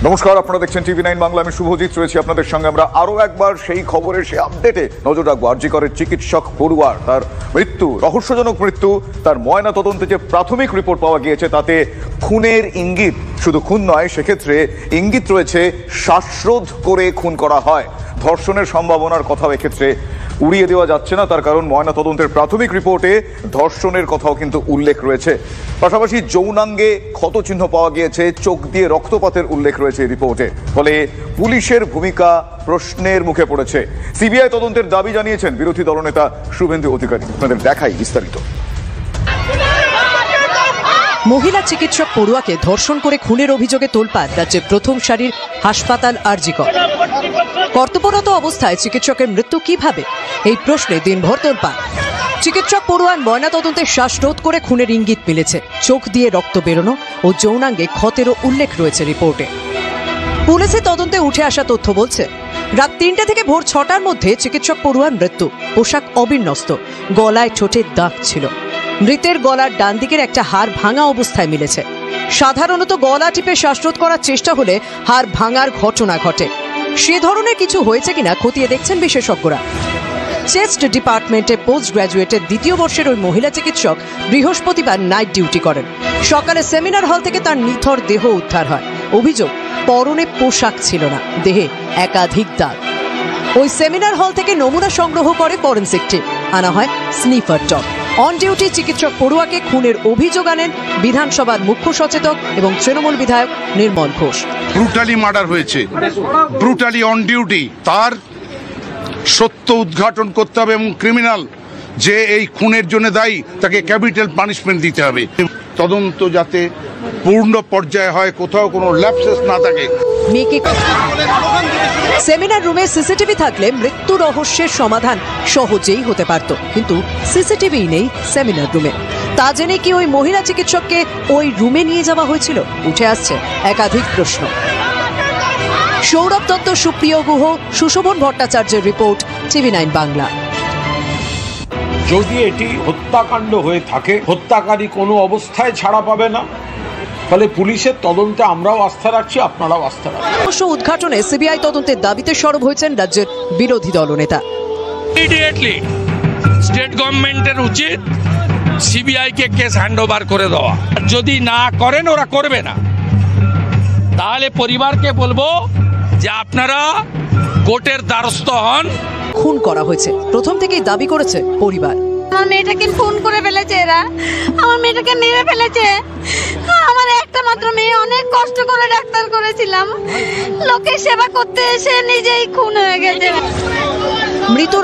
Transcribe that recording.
নমস্কার, আপনারা দেখছেন টিভি9 বাংলা। আমি শুভজিৎ রয়েছি আপনাদের সঙ্গে। আমরা আরো একবার সেই খবরের সেই আপডেটে নজর রাখবো। আরজি করের চিকিৎসক পড়ুয়ার তার মৃত্যু, রহস্যজনক মৃত্যু। তার ময়না তদন্তে যে প্রাথমিক রিপোর্ট পাওয়া গিয়েছে তাতে খুনের ইঙ্গিত, শুধু খুন নয়, সেক্ষেত্রে ইঙ্গিত রয়েছে শ্বাসরোধ করে খুন করা হয়। ধর্ষণের সম্ভাবনার কথাও এক্ষেত্রে উড়িয়ে দেওয়া যাচ্ছে না, তার কারণ ময়না তদন্তের প্রাথমিক রিপোর্টে ধর্ষণের কথাও কিন্তু উল্লেখ রয়েছে। পাশাপাশি যৌনাঙ্গে ক্ষতচিহ্ন পাওয়া গিয়েছে, চোখ দিয়ে রক্তপাতের উল্লেখ রয়েছে রিপোর্টে। ফলে পুলিশের ভূমিকা প্রশ্নের মুখে পড়েছে। সিবিআই তদন্তের দাবি জানিয়েছেন বিরোধী দলনেতা শুভেন্দু অধিকারী। আপনাদের দেখাই বিস্তারিত। মহিলা চিকিৎসক পড়ুয়াকে ধর্ষণ করে খুনের অভিযোগে তোলপাড় রাজ্যের প্রথম সারির হাসপাতাল আরজি কর। কর্তব্যরত অবস্থায় চিকিৎসকের মৃত্যু কিভাবে, এই প্রশ্নে দিনভর তোলপাড়। চিকিৎসক পড়ুয়ার ময়নাতদন্তে শ্বাসরোধ করে খুনের ইঙ্গিত মিলেছে, চোখ দিয়ে রক্ত বেরোনো ও যৌনাঙ্গে ক্ষতেরও উল্লেখ রয়েছে রিপোর্টে। পুলিশের তদন্তে উঠে আসা তথ্য বলছে, রাত ৩টে থেকে ভোর ৬টার মধ্যে চিকিৎসক পড়ুয়ার মৃত্যু। পোশাক অবিন্যস্ত, গলায় ছোটে দাগ ছিল। মৃতের গলার ডান দিকের একটা হাড় ভাঙা অবস্থায় মিলেছে। সাধারণত গলা টিপে শ্বাসরোধ করার চেষ্টা হলে হাড় ভাঙার ঘটনা ঘটে। সে ধরনের কিছু হয়েছে কিনা খতিয়ে দেখছেন বিশেষজ্ঞরা। চেস্ট ডিপার্টমেন্টে পোস্ট গ্র্যাজুয়েটের দ্বিতীয় বর্ষের ওই মহিলা চিকিৎসক বৃহস্পতিবার নাইট ডিউটি করেন। সকালে সেমিনার হল থেকে তার নিথর দেহ উদ্ধার হয়। অভিযোগ, পরনে পোশাক ছিল না, দেহে একাধিক দাগ। ওই সেমিনার হল থেকে নমুনা সংগ্রহ করে ফরেনসিক টিম, আনা হয় স্নিফার ডগ। অন ডিউটি চিকিৎসক পড়ুয়াকে খুনের অভিযোগ আনেন বিধানসভার মুখ্য সচেতক এবং তৃণমূল বিধায়ক নির্মল ঘোষ। ব্রুটালি মার্ডার হয়েছে, ব্রুটালি অন ডিউটি। তার সত্য উদ্ঘাটন করতে হবে এবং ক্রিমিনাল যে এই খুনের জন্য দায়ী তাকে ক্যাপিটাল পানিশমেন্ট দিতে হবে। তদন্ত যাতে পূর্ণ পর্যায়ে হয়, কোথাও কোনো ল্যাপসেস না থাকে। সেমিনার রুমে সিসিটিভি থাকলে মৃত্যু রহস্যের সমাধান সহজেই হতে পারত, কিন্তু সিসিটিভি নেই সেমিনার রুমে। তা জেনে কি ওই মহিলা চিকিৎসককে ওই রুমে নিয়ে যাওয়া হয়েছিল? উঠে আসছে একাধিক প্রশ্ন। সৌরভ দত্ত, সুপ্রিয় গুহ, সুশোভন ভট্টাচার্যের রিপোর্ট, টিভি9 বাংলা। যদি এটি হত্যাকাণ্ড হয়ে থাকে, হত্যাকারী কোনো অবস্থায় ছাড়া পাবে না। ফলে পুলিশের তদন্তে আমরাও আস্থা রাখছি, আপনারাও আস্থা রাখছেন। রহস্য উদ্ঘাটনে সিবিআই তদন্তের দাবিতে সরব হয়েছেন রাজ্যের বিরোধী দলনেতা। ইমিডিয়েটলি স্টেট গভর্নমেন্টের উচিত সিবিআই কে কেস হ্যান্ডওভার করে দেওয়া। যদি না করেন, ওরা করবে না, তাহলে পরিবারকে বলবো যে আপনারা কোর্টের দ্বারস্থ হন। খুন করা হয়েছে প্রথম থেকেই দাবি করেছে পরিবার। আমার মেয়েটাকে খুন করে ফেলেছে এরা, আমার মেয়েটাকে মেরে ফেলেছে। আমার একটা মাত্র মেয়ে, অনেক কষ্ট করে ডাক্তার করেছিলাম, লোকের সেবা করতে এসে নিজেই খুন হয়ে গেছে। মৃত